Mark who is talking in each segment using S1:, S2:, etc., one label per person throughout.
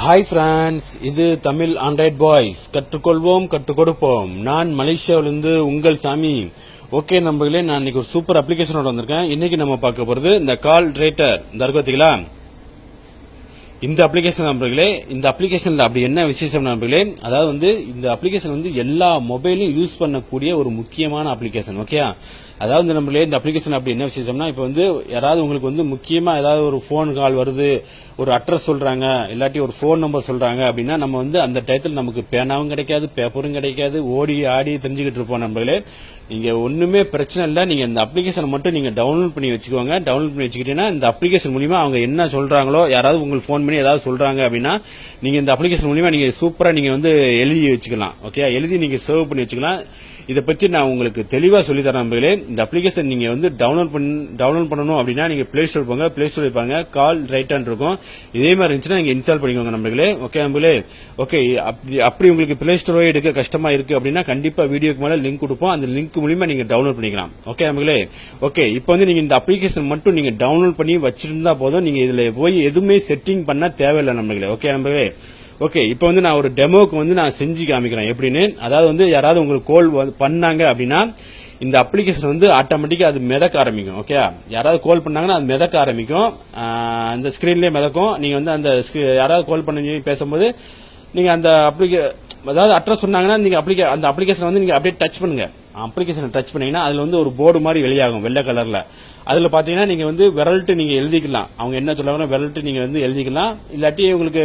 S1: Hi friends, இது Tamil Android boys. கற்றுக்கொள்வோம், கற்றுக் கொடுப்போம். நான் மலேசியாவிலிருந்து உங்கள் சாமி. ஓகே நண்பர்களே, நான் இன்னைக்கு ஒரு சூப்பர் அப்ளிகேஷனோட வந்திருக்கேன். இன்னைக்கு நம்ம பார்க்க போறது இந்த கால் ரேட்டர். இந்த பார்த்தீங்களா, இந்த அப்ளிகேஷன் நண்பர்களே. இந்த அப்ளிகேஷன்ல அப்படி என்ன விசேஷம் நண்பர்களே, அதாவது வந்து இந்த அப்ளிகேஷன் வந்து எல்லா மொபைலும் யூஸ் பண்ணக்கூடிய ஒரு முக்கியமான அப்ளிகேஷன். ஓகே, அதாவது நம்மளே இந்த அப்ளிகேஷன் அப்படி என்ன விசேஷம்னா, இப்போ வந்து யாராவது உங்களுக்கு வந்து முக்கியமா ஏதாவது ஒரு போன் கால் வருது, ஒரு அட்ரஸ் சொல்றாங்க, இல்லாட்டி ஒரு போன் நம்பர் சொல்றாங்க அப்படின்னா, நம்ம வந்து அந்த டயத்தில் நமக்கு பேனாவும் கிடைக்காது, பேப்பரும் கிடைக்காது, ஓடி ஆடி தெரிஞ்சுக்கிட்டு இருப்போம் நண்பர்களே. நீங்க ஒண்ணுமே பிரச்சனை இல்லை, நீங்க இந்த அப்ளிகேஷன் மட்டும் நீங்க டவுன்லோட் பண்ணி வச்சுக்கோங்க. டவுன்லோட் பண்ணி வச்சுக்கிட்டீங்கன்னா இந்த அப்ளிகேஷன் மூலியமா அவங்க என்ன சொல்றாங்களோ, யாராவது உங்களுக்கு போன் பண்ணி ஏதாவது சொல்றாங்க அப்படின்னா, நீங்க இந்த அப்ளிகேஷன் மூலியமா நீங்க சூப்பரா நீங்க வந்து எழுதி வச்சுக்கலாம். ஓகே, எழுதி நீங்க சேவ் பண்ணி வச்சுக்கலாம். இதை பற்றி நான் உங்களுக்கு தெளிவா சொல்லி தரேன் நண்பர்களே. இந்த அப்ளிகேஷன் நீங்க வந்து டவுன்லோட் பண்ணணும் அப்படின்னா நீங்க பிளே ஸ்டோர் போங்க. பிளே ஸ்டோர் இருப்பாங்க, கால் ரைட்டான் இருக்கும். இதே மாதிரி இருந்துச்சுன்னா நீங்க இன்ஸ்டால் பண்ணிக்கோங்க நண்பர்களே. ஓகே நண்பர்களே, ஓகே. அப்படி உங்களுக்கு பிளே ஸ்டோரே எடுக்க கஷ்டமா இருக்கு அப்படின்னா கண்டிப்பா வீடியோக்கு மேல லிங்க் கொடுப்போம். அந்த லிங்க் மூலியமா நீங்க டவுன்லோட் பண்ணிக்கலாம். ஓகே நண்பர்களே, ஓகே. இப்போ வந்து நீங்க இந்த அப்ளிகேஷன் மட்டும் நீங்க டவுன்லோட் பண்ணி வச்சிருந்தா போதும். நீங்க இதுல போய் எதுவுமே செட்டிங் பண்ண தேவையில்லை நண்பர்களே. ஓகே நண்பர்களே, ஓகே. இப்போ வந்து நான் ஒரு டெமோக்கு வந்து நான் செஞ்சு காமிக்கிறேன் எப்படின்னு. அதாவது வந்து யாராவது உங்களுக்கு கால் பண்ணாங்க அப்படின்னா இந்த அப்ளிகேஷன் வந்து ஆட்டோமேட்டிக்கா அது மிதக்க ஆரம்பிக்கும். ஓகே, யாராவது கால் பண்ணாங்கன்னா அது மிதக்க ஆரம்பிக்கும். அந்த ஸ்கிரீன்லயே மிதக்கும். நீங்க வந்து அந்த யாராவது கால் பண்ணி பேசும்போது நீங்க அந்த அதாவது அட்ரஸ் சொன்னாங்கன்னா நீங்க அந்த அப்ளிகேஷன் வந்து நீங்க அப்படியே டச் பண்ணுங்க. அப்ளிகேஷனை டச் பண்ணீங்கன்னா அதுல வந்து ஒரு போர்டு மாதிரி வெளியாகும் வெள்ளை கலர்ல. அதுல பாத்தீங்கன்னா நீங்க வந்து விரல்ட்டு நீங்க எழுதிக்கலாம். அவங்க என்ன சொல்றாங்கன்னா விரல்ட்டு நீங்க வந்து எழுதிக்கலாம். இல்லாட்டி உங்களுக்கு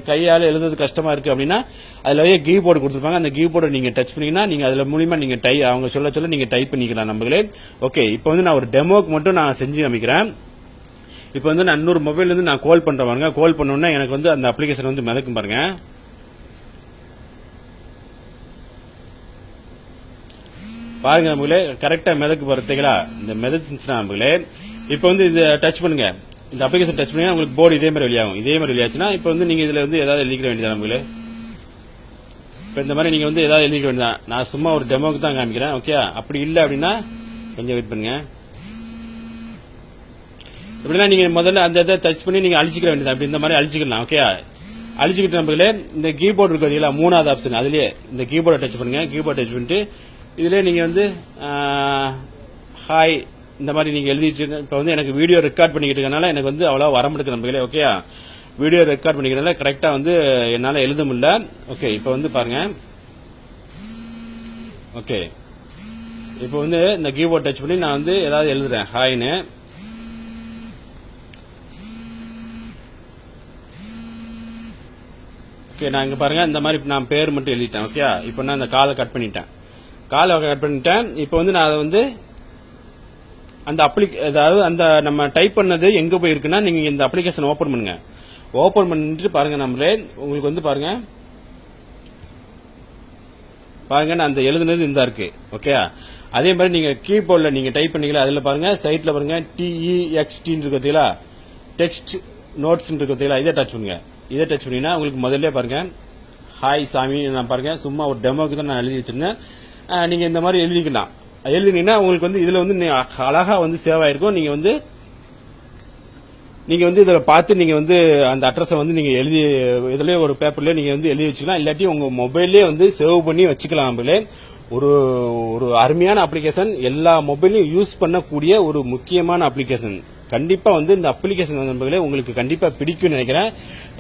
S1: கையால எழுதுறது கஷ்டமா இருக்கு அப்படின்னா அதுலவே கீபோர்டு கொடுத்துருப்பாங்க. அந்த கீபோர்டை நீங்க டச் பண்ணீங்கன்னா நீங்க அதுல மூலியமா நீங்க அவங்க சொல்ல நீங்க டைப் பண்ணிக்கலாம் நம்பர்களே. ஓகே, இப்போ வந்து நான் ஒரு டெமோக்கு மட்டும் நான் செஞ்சு காமிக்கிறேன். இப்போ வந்து நான் இன்னொரு மொபைல் இருந்து நான் கால் பண்றேன் பாருங்க. கால் பண்ணோன்னா எனக்கு வந்து அந்த அப்ளிகேஷன் வந்து மிதக்கும் பாருங்க. பாருங்க நம்பர்களே, கரெக்டா மிதக்கு பார்த்தீங்களா? இந்த மிதச்சுன்னா நம்பர்களே, இப்போ வந்து இதை டச் பண்ணுங்க. இந்த அப்ளிகேஷன் டச் பண்ணீங்கன்னா உங்களுக்கு போர்டு இதே மாதிரி வெளியாகும். இதே மாதிரி வெளியாச்சுன்னா இப்போ வந்து நீங்க இதுல வந்து ஏதாவது எழுதிக்க வேண்டியதா நம்பர்களே. இப்போ இந்த மாதிரி நீங்க வந்து ஏதாவது எழுதிக்க வேண்டியதான். நான் சும்மா ஒரு டெமோக்கு தான் காமிக்கிறேன். ஓகே, அப்படி இல்லை அப்படின்னா கொஞ்சம் வெயிட் பண்ணுங்க. இப்படின்னா நீங்க முதல்ல அந்த இதை டச் பண்ணி நீங்க அழிச்சிக்க வேண்டியது. அப்படி இந்த மாதிரி அழிச்சிக்கலாம். ஓகே, அழிச்சுக்கிட்டு நம்பர்களே, இந்த கீபோர்டு இருக்கு பார்த்தீங்களா, மூணாவது ஆப்ஷன், அதுலயே இந்த கீபோர்டை டச் பண்ணுங்க. கீபோர்ட் டச் பண்ணிட்டு இதுல நீங்க வந்து ஹாய் இந்த மாதிரி நீங்க எழுதிட்டு. இப்போ வந்து எனக்கு வீடியோ ரெக்கார்ட் பண்ணிக்கிட்டு இருக்கனால எனக்கு வந்து அவ்வளோ வர முடியுது நம்பர்களே. ஓகே, வீடியோ ரெக்கார்ட் பண்ணிக்கிறதுனால கரெக்டா வந்து என்னால எழுத முடியல. ஓகே, இப்போ வந்து பாருங்க. ஓகே, இப்போ வந்து இந்த கீபோர்ட் டச் பண்ணி நான் வந்து ஏதாவது எழுதுறேன் ஹாய்னு. ஓகே, நான் இங்க பாருங்க இந்த மாதிரி நான் பேர் மட்டும் எழுதிட்டேன். ஓகே, இப்போ நான் இந்த காலை கட் பண்ணிட்டேன். இப்போ வந்து நான் அதை வந்து அந்த அதாவது அந்த நம்ம டைப் பண்ணது எங்க போய் இருக்குன்னா, நீங்க இந்த அப்ளிகேஷன் ஓபன் பண்ணுங்க. ஓபன் பண்ணிட்டு பாருங்க நம்மளே, உங்களுக்கு வந்து பாருங்க நான் அந்த எழுதுனது இந்த இருக்கு. ஓகே, அதே மாதிரி நீங்க கீபோர்ட்ல நீங்க டைப் பண்ணீங்களா, அதுல பாருங்க சைட்ல பாருங்க TEXT இருக்கு பார்த்தீங்களா, டெக்ஸ்ட் நோட்ஸ் இருக்கு பார்த்தீங்களா, இதை டச் பண்ணுங்க. இதை டச் பண்ணீங்கன்னா உங்களுக்கு முதல்ல பாருங்க ஹாய் சாமி. நான் பாருங்க சும்மா ஒரு டெமோக்கு தான் நான் எழுதி வச்சிருந்தேன். நீங்க இந்த மாதிரி எழுதிக்கலாம். எழுதினீங்கன்னா உங்களுக்கு வந்து இதுல வந்து அழகா வந்து சேவ் ஆயிருக்கும். நீங்க வந்து இதுல பார்த்து நீங்க வந்து அந்த அட்ரஸை வந்து நீங்க எழுதி இதுலயே ஒரு பேப்பர்ல நீங்க வந்து எழுதி வச்சுக்கலாம். இல்லாட்டி உங்க மொபைல்லே வந்து சேவ் பண்ணி வச்சுக்கலாம். ஒரு ஒரு அருமையான அப்ளிகேஷன், எல்லா மொபைலையும் யூஸ் பண்ணக்கூடிய ஒரு முக்கியமான அப்ளிகேஷன். கண்டிப்பா வந்து இந்த அப்ளிகேஷன் நண்பர்களே உங்களுக்கு கண்டிப்பா பிடிக்கும் நினைக்கிறேன்.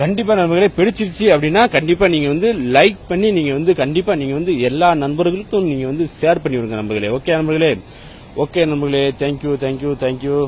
S1: கண்டிப்பா நண்பர்களே பிடிச்சிருச்சு அப்படின்னா கண்டிப்பா நீங்க வந்து லைக் பண்ணி நீங்க வந்து கண்டிப்பா நீங்க வந்து எல்லா நண்பர்களுக்கும் நீங்க வந்து ஷேர் பண்ணி விடுங்க நண்பர்களே. ஓகே நண்பர்களே, தேங்க்யூ.